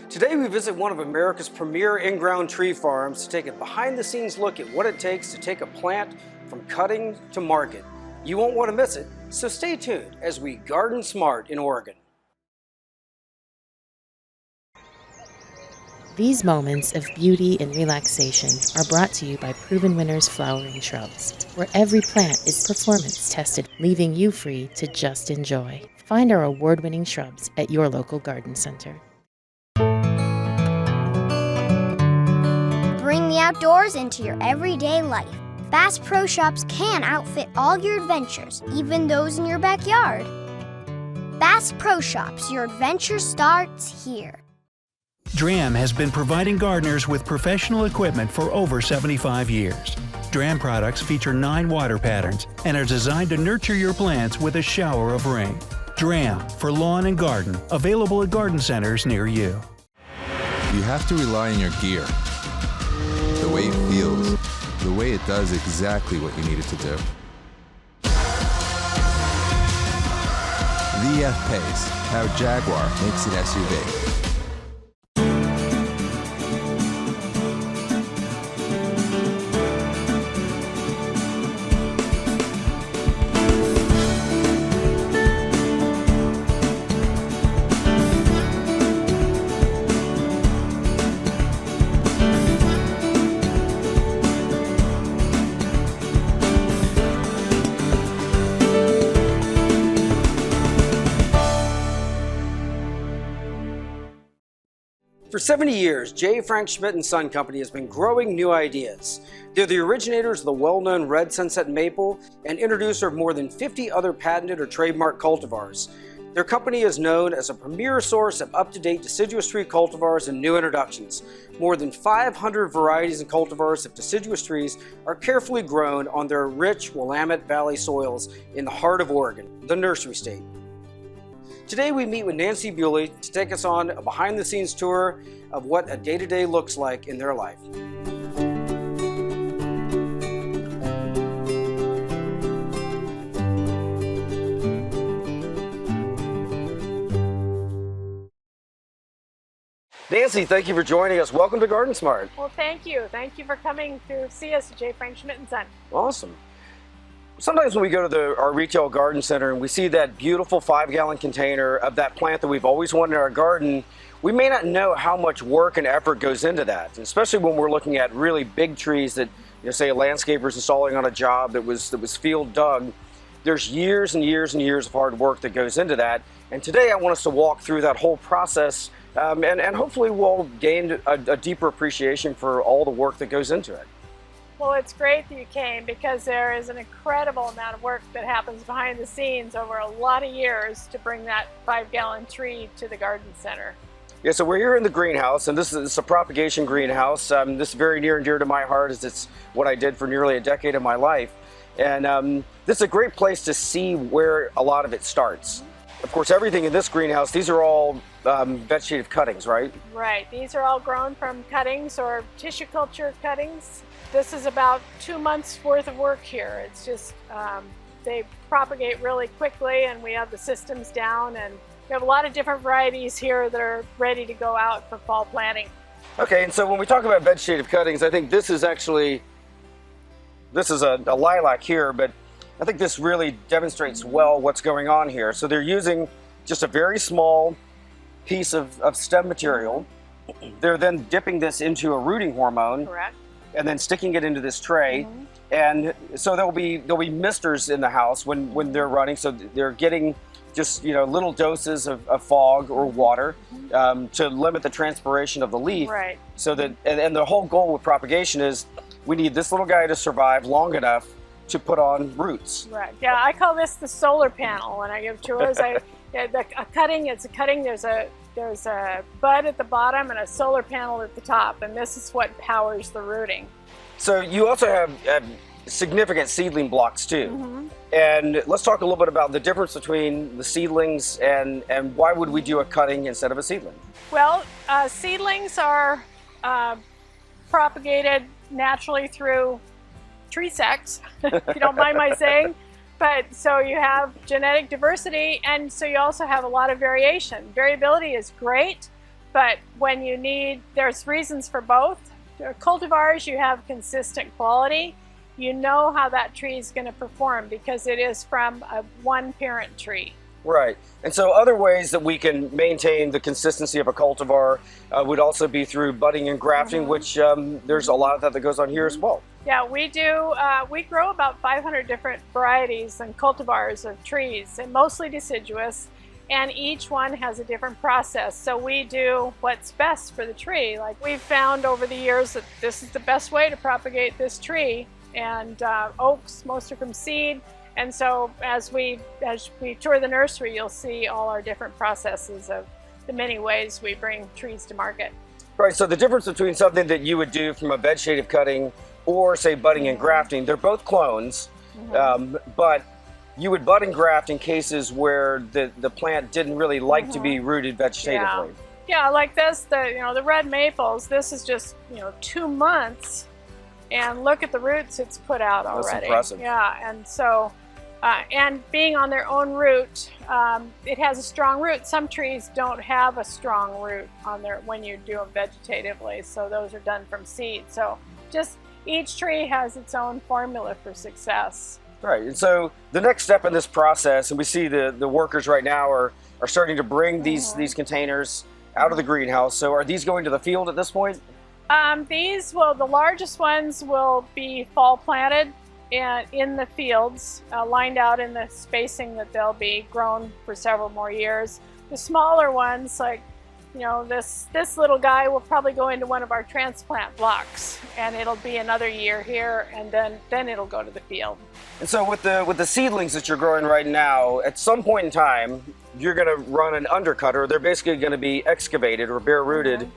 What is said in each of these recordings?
Today we visit one of America's premier in-ground tree farms to take a behind-the-scenes look at what it takes to take a plant from cutting to market. You won't want to miss it, so stay tuned as we garden smart in Oregon. These moments of beauty and relaxation are brought to you by Proven Winners Flowering Shrubs, where every plant is performance tested, leaving you free to just enjoy. Find our award-winning shrubs at your local garden center. Bring the outdoors into your everyday life. Bass Pro Shops can outfit all your adventures, even those in your backyard. Bass Pro Shops, your adventure starts here. DRAM has been providing gardeners with professional equipment for over 75 years. DRAM products feature 9 water patterns and are designed to nurture your plants with a shower of rain. DRAM for lawn and garden, available at garden centers near you. You have to rely on your gear. The way it feels, the way it does exactly what you need it to do. The F-Pace, how Jaguar makes an SUV. For 70 years, J.Frank Schmidt Son Co has been growing new ideas. They're the originators of the well-known red sunset maple and introducer of more than 50 other patented or trademark cultivars. Their company is known as a premier source of up-to-date deciduous tree cultivars and new introductions. More than 500 varieties and cultivars of deciduous trees are carefully grown on their rich Willamette Valley soils in the heart of Oregon, the Nursery State. Today we meet with Nancy Bewley to take us on a behind-the-scenes tour of what a day-to-day looks like in their life. Nancy, thank you for joining us. Welcome to GardenSMART. Well, thank you. Thank you for coming to see us at J.Frank Schmidt Son. Awesome. Sometimes when we go to our retail garden center and we see that beautiful 5-gallon container of that plant that we've always wanted in our garden, we may not know how much work and effort goes into that, especially when we're looking at really big trees that, say a landscaper's installing on a job that was field dug. There's years and years and years of hard work that goes into that, and today I want us to walk through that whole process and hopefully we'll gain a deeper appreciation for all the work that goes into it. Well, it's great that you came because there is an incredible amount of work that happens behind the scenes over a lot of years to bring that 5-gallon tree to the garden center. Yeah, so we're here in the greenhouse, and this is a propagation greenhouse. This is very near and dear to my heart as it's what I did for nearly a decade of my life. And this is a great place to see where a lot of it starts. Of course, everything in this greenhouse, these are all vegetative cuttings, right? Right. These are all grown from cuttings or tissue culture cuttings. This is about 2 months worth of work here. It's just, they propagate really quickly and we have the systems down, and we have a lot of different varieties here that are ready to go out for fall planting. Okay, and so when we talk about vegetative cuttings, I think this is a lilac here, but I think this really demonstrates well what's going on here. So they're using just a very small piece of stem material. They're then dipping this into a rooting hormone. Correct. And then sticking it into this tray. And so there'll be misters in the house when they're running, so they're getting just little doses of fog or water to limit the transpiration of the leaf. Right. So that and the whole goal with propagation is we need this little guy to survive long enough to put on roots. Right. Yeah, I call this the solar panel when I give tours. A cutting, it's a cutting. There's a bud at the bottom and a solar panel at the top, and this is what powers the rooting. So you also have significant seedling blocks too. And let's talk a little bit about the difference between the seedlings and why would we do a cutting instead of a seedling? Well, seedlings are propagated naturally through tree sex, if you don't mind my saying. But so you have genetic diversity, and so you also have a lot of variation. Variability is great, But when you need, there's reasons for both. Cultivars, you have consistent quality. You know how that tree is going to perform because it is from a one parent tree. Right. And so other ways that we can maintain the consistency of a cultivar would also be through budding and grafting, which there's a lot of that goes on here as well. Yeah, we do. We grow about 500 different varieties and cultivars of trees, and mostly deciduous, and each one has a different process. So we do what's best for the tree. Like we've found over the years that this is the best way to propagate this tree, and oaks, most are from seed. And so as we tour the nursery, you'll see all our different processes of the many ways we bring trees to market. Right, so the difference between something that you would do from a vegetative cutting or say budding and grafting, they're both clones, but you would bud and graft in cases where the plant didn't really like to be rooted vegetatively. Yeah, like this, the red maples, this is just 2 months, and look at the roots it's put out already. That's impressive. Yeah, and so and being on their own root, it has a strong root. Some trees don't have a strong root on their when you do them vegetatively, so those are done from seed. So just each tree has its own formula for success. Right, and so the next step in this process, and we see the workers right now are starting to bring these containers out of the greenhouse. So are these going to the field at this point? The largest ones will be fall planted and in the fields, lined out in the spacing that they'll be grown for several more years. The smaller ones, like this little guy, will probably go into one of our transplant blocks, and it'll be another year here, and then it'll go to the field. And so with the seedlings that you're growing right now, at some point in time, you're going to run an undercutter. They're basically going to be excavated or bare rooted.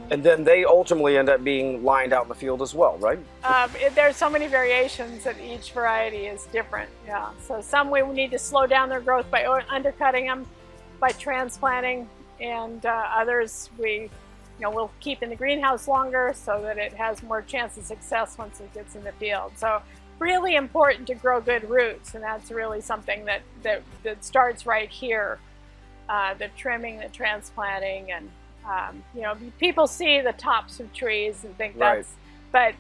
And then they ultimately end up being lined out in the field as well, right? There's so many variations that each variety is different. Yeah. So some we need to slow down their growth by undercutting them, by transplanting, and others we'll keep in the greenhouse longer so that it has more chance of success once it gets in the field. So really important to grow good roots, and that's really something that starts right here. The trimming, the transplanting, and people see the tops of trees and think that's, but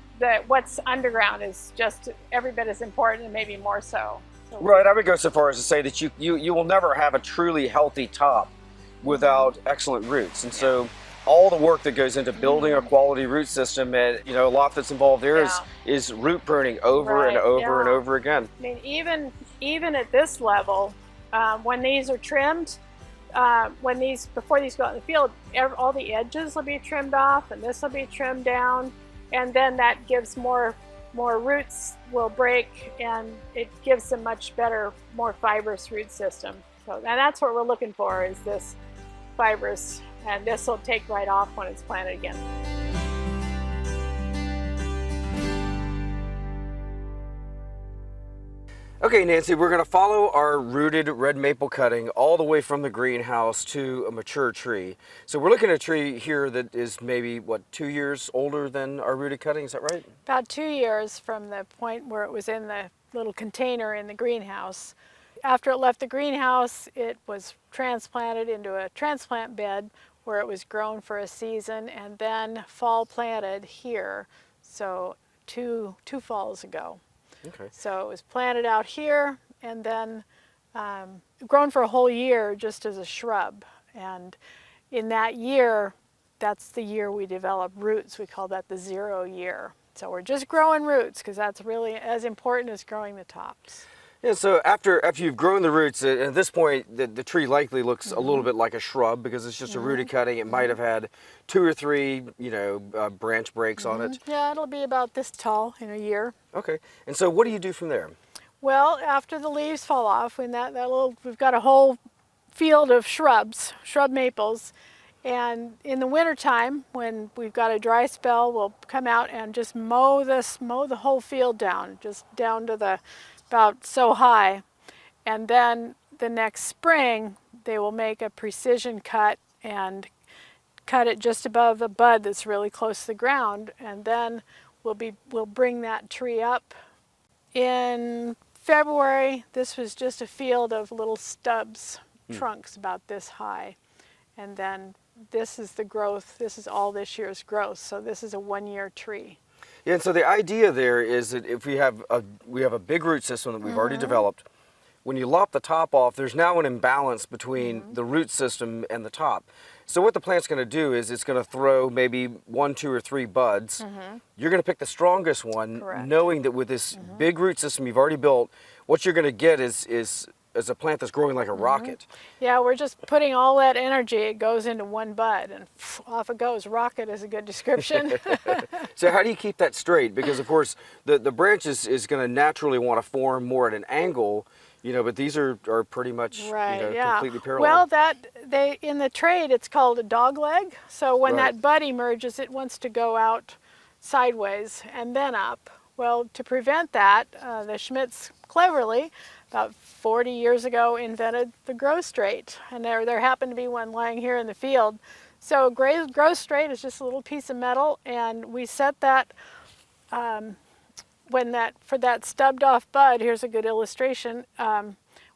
what's underground is just every bit as important, and maybe more so. Right, I would go so far as to say that you will never have a truly healthy top without excellent roots. And so all the work that goes into building a quality root system, and a lot that's involved there is root pruning over and over and over again. I mean, even at this level, when these are trimmed, before these go out in the field, all the edges will be trimmed off, and this will be trimmed down, and then that gives more roots will break, and it gives a much better, more fibrous root system. So, and that's what we're looking for, is this fibrous, and this will take right off when it's planted again. Okay, Nancy, we're going to follow our rooted red maple cutting all the way from the greenhouse to a mature tree. So we're looking at a tree here that is maybe, 2 years older than our rooted cutting, is that right? About 2 years from the point where it was in the little container in the greenhouse. After it left the greenhouse, it was transplanted into a transplant bed where it was grown for a season, and then fall planted here, so two falls ago. Okay. So it was planted out here, and then grown for a whole year just as a shrub. And in that year, that's the year we develop roots. We call that the 0 year. So we're just growing roots, because that's really as important as growing the tops. Yeah, so after you've grown the roots, at this point, the tree likely looks a little bit like a shrub, because it's just a rooted cutting. It might have had 2 or 3, branch breaks on it. Yeah, it'll be about this tall in a year. Okay, and so what do you do from there? Well, after the leaves fall off, when we've got a whole field of shrubs, shrub maples, and in the wintertime, when we've got a dry spell, we'll come out and just mow the whole field down, just down to about so high. And then the next spring, they will make a precision cut and cut it just above a bud that's really close to the ground, and then we'll bring that tree up. In February, this was just a field of little stubs, trunks about this high, and then this is the growth, this is all this year's growth. So this is a 1-year tree. Yeah, and so the idea there is that if we have a big root system that we've already developed, when you lop the top off, there's now an imbalance between the root system and the top. So what the plant's going to do is it's going to throw maybe 1, 2, or 3 buds. You're going to pick the strongest one, Correct. knowing that with this big root system you've already built, what you're going to get is a plant that's growing like a rocket. Yeah, we're just putting all that energy, it goes into one bud and off it goes. Rocket is a good description. So how do you keep that straight? Because of course the branch is going to naturally want to form more at an angle, you know, but these are pretty much Right, you know, yeah. completely parallel. Well, in the trade it's called a dog leg. So when Right. that bud emerges, it wants to go out sideways and then up. Well, to prevent that, the Schmidts cleverly, about 40 years ago, invented the grow straight. And there happened to be one lying here in the field. So grow straight is just a little piece of metal, and we set that for that stubbed off bud. Here's a good illustration.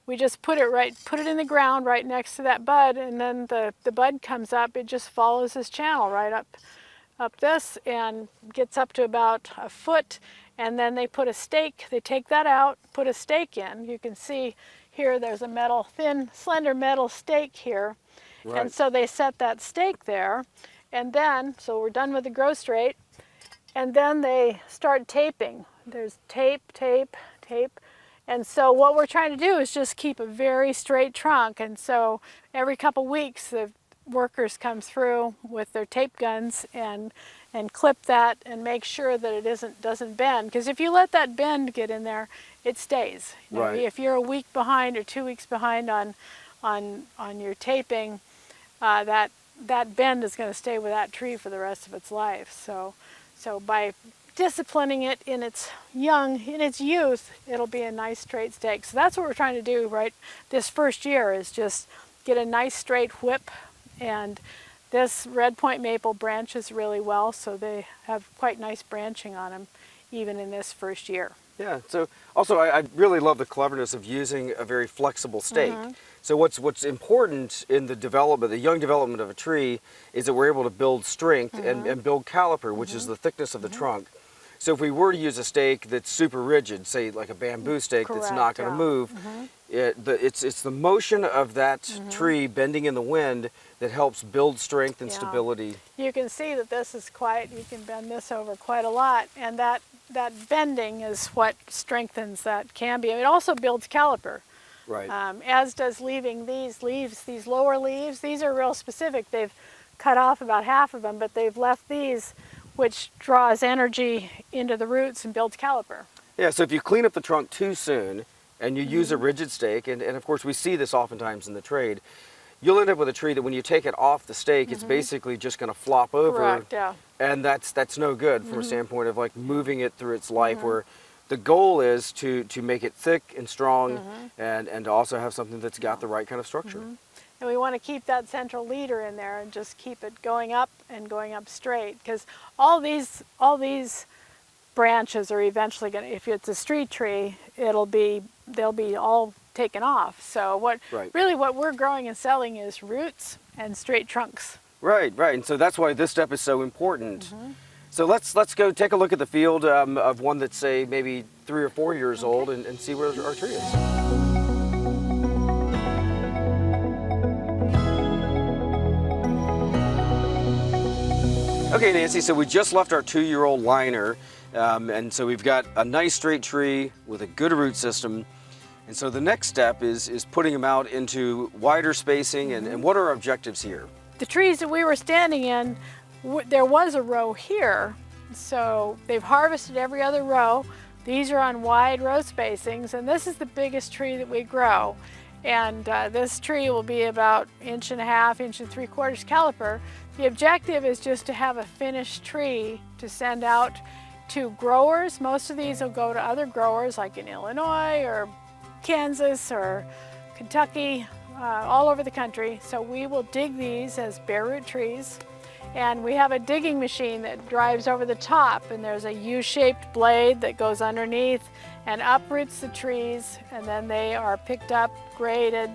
We just put it in the ground right next to that bud, and then the bud comes up. It just follows this channel right up this and gets up to about a foot, and then they put a stake. They take that out, put a stake in. You can see here there's a thin, slender metal stake here. Right. And so they set that stake there, and then, so we're done with the grow straight, and then they start taping. There's tape, tape, tape. And so what we're trying to do is just keep a very straight trunk. And so every couple weeks the workers come through with their tape guns and clip that and make sure that it doesn't bend. Because if you let that bend get in there, it stays. You know, Right. if you're a week behind or 2 weeks behind on your taping, that bend is going to stay with that tree for the rest of its life. So by disciplining it in its youth, it'll be a nice straight stake. So that's what we're trying to do right this first year, is just get a nice straight whip. And this red point maple branches really well, so they have quite nice branching on them even in this first year. Yeah, so also I really love the cleverness of using a very flexible stake. So what's important in the young development of a tree, is that we're able to build strength and build caliper, which is the thickness of the trunk. So if we were to use a stake that's super rigid, say like a bamboo stake that's not Correct, going to yeah. move, it's the motion of that tree bending in the wind that helps build strength and Yeah. stability. You can see that this is you can bend this over quite a lot, and that bending is what strengthens that cambium. It also builds caliper. Right. As does leaving these leaves, these lower leaves. These are real specific. They've cut off about half of them, but they've left these, which draws energy into the roots and builds caliper. Yeah, so if you clean up the trunk too soon and you use a rigid stake, and of course we see this oftentimes in the trade, you'll end up with a tree that when you take it off the stake, it's basically just going to flop over. Correct, yeah. And that's no good from a standpoint of like moving it through its life, where the goal is to make it thick and strong and to also have something that's got the right kind of structure. And we want to keep that central leader in there and just keep it going up and going up straight, because all these branches are eventually going to, if it's a street tree, they'll be all taken off. So what we're growing and selling is roots and straight trunks. Right, and so that's why this step is so important. So let's go take a look at the field of one that's, say, maybe 3 or 4 years old and see where our tree is. Okay, Nancy, so we just left our 2-year-old liner, and so we've got a nice straight tree with a good root system. And so the next step is putting them out into wider spacing, and what are our objectives here? The trees that we were standing in, there was a row here, so they've harvested every other row. These are on wide row spacings, and this is the biggest tree that we grow. And this tree will be about 1.5 inches, 1 3/4 caliper. The objective is just to have a finished tree to send out to growers. Most of these will go to other growers like in Illinois or Kansas or Kentucky, all over the country. So we will dig these as bare root trees, and we have a digging machine that drives over the top, and there's a U-shaped blade that goes underneath and uproots the trees, and then they are picked up, graded,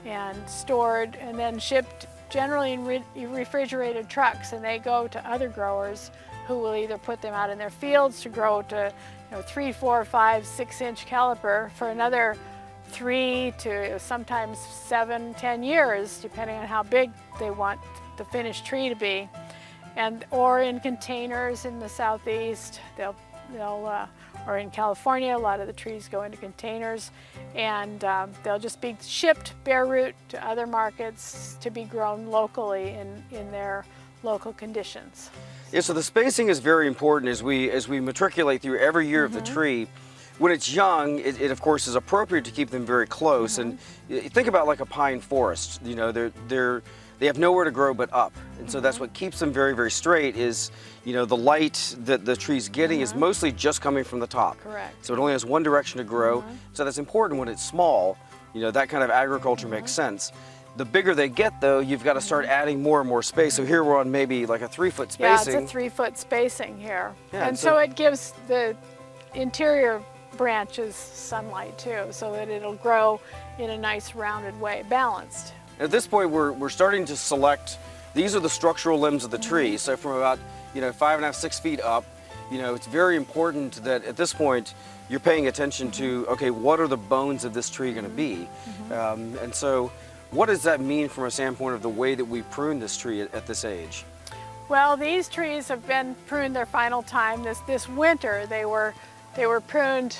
and stored, and then shipped generally in refrigerated trucks, and they go to other growers who will either put them out in their fields to grow to 3, 4, 5, 6-inch caliper for another 3 to sometimes 7, 10 years, depending on how big they want the finished tree to be. Or in containers in the southeast, or in California, a lot of the trees go into containers, and they'll just be shipped bare root to other markets to be grown locally in their local conditions. Yeah, so the spacing is very important as we matriculate through every year of the tree. When it's young, it of course is appropriate to keep them very close. And think about like a pine forest. They have nowhere to grow but up, and so that's what keeps them very, very straight. Is the light that the tree's getting is mostly just coming from the top. Correct. So it only has one direction to grow. So that's important when it's small. That kind of agriculture makes sense. The bigger they get, though, you've got to start adding more and more space. So here we're on maybe like a 3-foot spacing. Yeah, it's a 3-foot spacing here. Yeah, and so it gives the interior branches sunlight too, so that it'll grow in a nice rounded way, balanced. At this point, we're starting to select. These are the structural limbs of the tree. So from about 5.5, 6 feet up, it's very important that at this point you're paying attention to, okay, what are the bones of this tree going to be? And so what does that mean from a standpoint of the way that we prune this tree at this age? Well, these trees have been pruned their final time. This winter they were pruned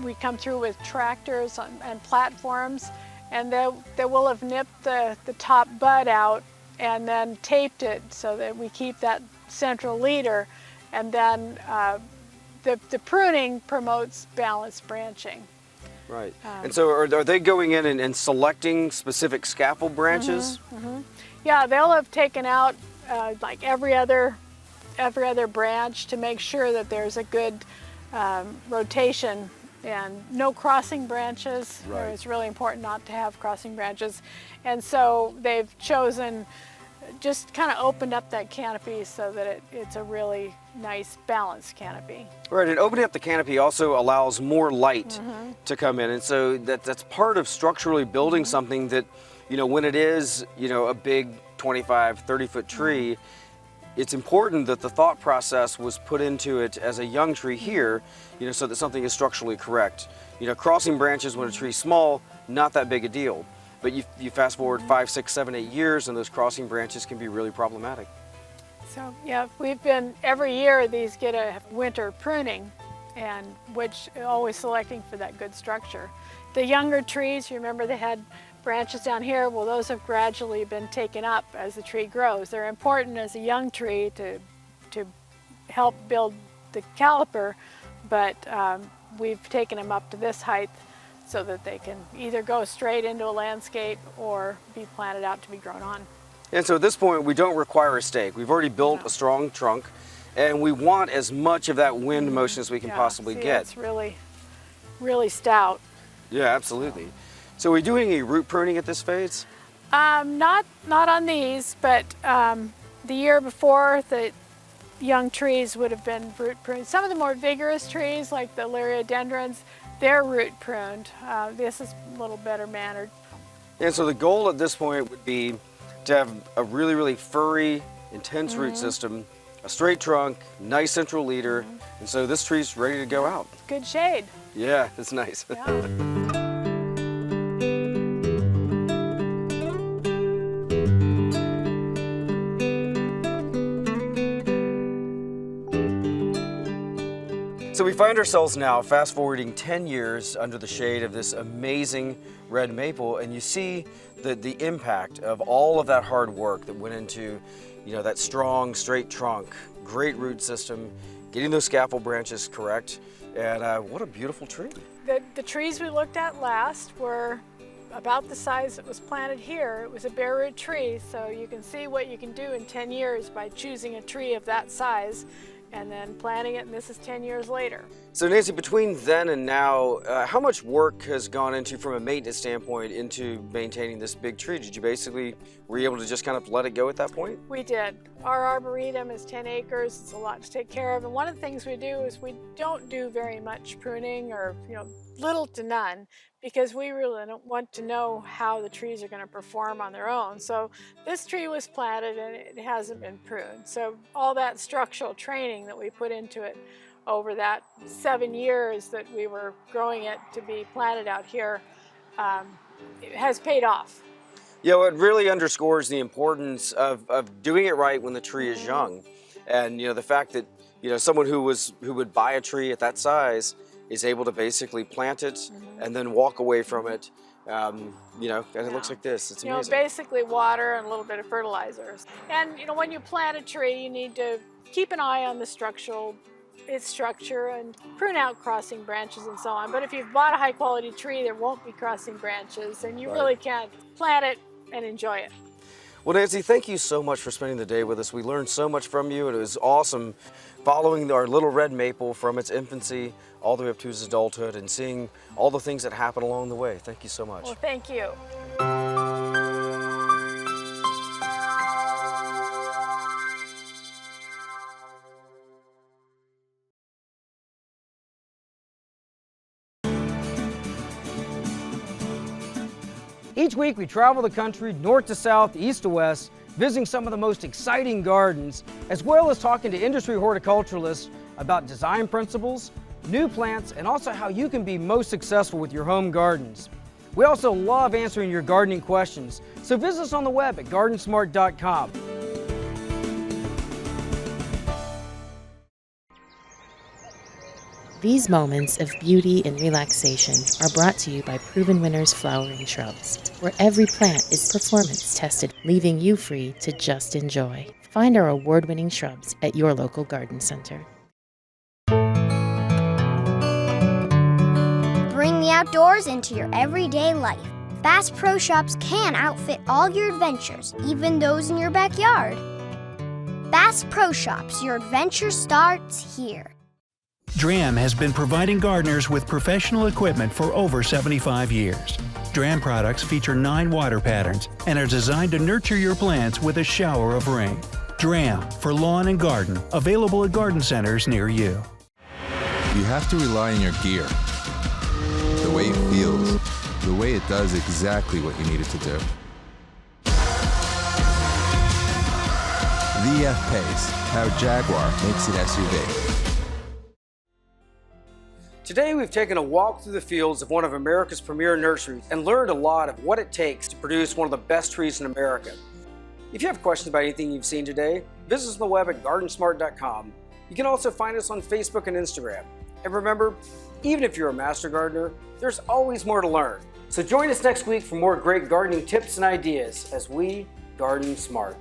we come through with tractors and platforms, and they will have nipped the top bud out and then taped it so that we keep that central leader, and then the pruning promotes balanced branching. Right. And so are they going in and selecting specific scaffold branches? Yeah, they'll have taken out like every other branch to make sure that there's a good rotation and no crossing branches. Right. It's really important not to have crossing branches. And so they've chosen, just kind of opened up that canopy so that it's a really nice balanced canopy. Right, and opening up the canopy also allows more light to come in, and so that's part of structurally building something that, when it is, a big 25, 30-foot tree, it's important that the thought process was put into it as a young tree here, so that something is structurally correct. Crossing branches when a tree's small, not that big a deal. But you fast forward 5, 6, 7, 8 years, and those crossing branches can be really problematic. So yeah, every year these get a winter pruning, and which always selecting for that good structure. The younger trees, you remember they had branches down here, well, those have gradually been taken up as the tree grows. They're important as a young tree to help build the caliper, but we've taken them up to this height so that they can either go straight into a landscape or be planted out to be grown on. And so at this point, we don't require a stake. We've already built a strong trunk, and we want as much of that wind motion as we can possibly get. It's really, really stout. Yeah, absolutely. So are we doing any root pruning at this phase? Not on these, but the year before, the young trees would have been root pruned. Some of the more vigorous trees, like the liriodendrons, they're root pruned. This is a little better mannered. And so the goal at this point would be to have a really, really furry, intense root system, a straight trunk, nice central leader, and so this tree's ready to go out. Good shade. Yeah, it's nice. Yeah. So we find ourselves now fast forwarding 10 years under the shade of this amazing red maple, and you see the impact of all of that hard work that went into, that strong, straight trunk, great root system, getting those scaffold branches correct, and what a beautiful tree. The trees we looked at last were about the size that was planted here. It was a bare root tree, so you can see what you can do in 10 years by choosing a tree of that size and then planting it, and this is 10 years later. So Nancy, between then and now, how much work has gone into, from a maintenance standpoint, into maintaining this big tree? Were you able to just kind of let it go at that point? We did. Our arboretum is 10 acres. It's a lot to take care of. And one of the things we do is we don't do very much pruning, or little to none, because we really don't want to know how the trees are going to perform on their own. So this tree was planted and it hasn't been pruned. So all that structural training that we put into it over that 7 years that we were growing it to be planted out here it has paid off. It really underscores the importance of doing it right when the tree is young. And the fact that someone who would buy a tree at that size is able to basically plant it and then walk away from it. And it looks like this. It's amazing. Basically water and a little bit of fertilizers. And when you plant a tree, you need to keep an eye on the its structure and prune out crossing branches and so on. But if you've bought a high quality tree, there won't be crossing branches, and you really can't plant it and enjoy it. Well, Nancy, thank you so much for spending the day with us. We learned so much from you, and it was awesome following our little red maple from its infancy all the way up to its adulthood and seeing all the things that happen along the way. Thank you so much. Well, thank you. Each week we travel the country north to south, east to west, visiting some of the most exciting gardens, as well as talking to industry horticulturalists about design principles, new plants, and also how you can be most successful with your home gardens. We also love answering your gardening questions, so visit us on the web at GardenSMART.com. These moments of beauty and relaxation are brought to you by Proven Winners Flowering Shrubs, where every plant is performance tested, leaving you free to just enjoy. Find our award-winning shrubs at your local garden center. Bring the outdoors into your everyday life. Bass Pro Shops can outfit all your adventures, even those in your backyard. Bass Pro Shops, your adventure starts here. DRAM has been providing gardeners with professional equipment for over 75 years. DRAM products feature 9 water patterns and are designed to nurture your plants with a shower of rain. DRAM for lawn and garden, available at garden centers near you. You have to rely on your gear. The way it feels, the way it does exactly what you need it to do. The F-Pace, how Jaguar makes it SUV. Today we've taken a walk through the fields of one of America's premier nurseries and learned a lot of what it takes to produce one of the best trees in America. If you have questions about anything you've seen today, visit us on the web at GardenSMART.com. You can also find us on Facebook and Instagram. And remember, even if you're a master gardener, there's always more to learn. So join us next week for more great gardening tips and ideas as we garden smart.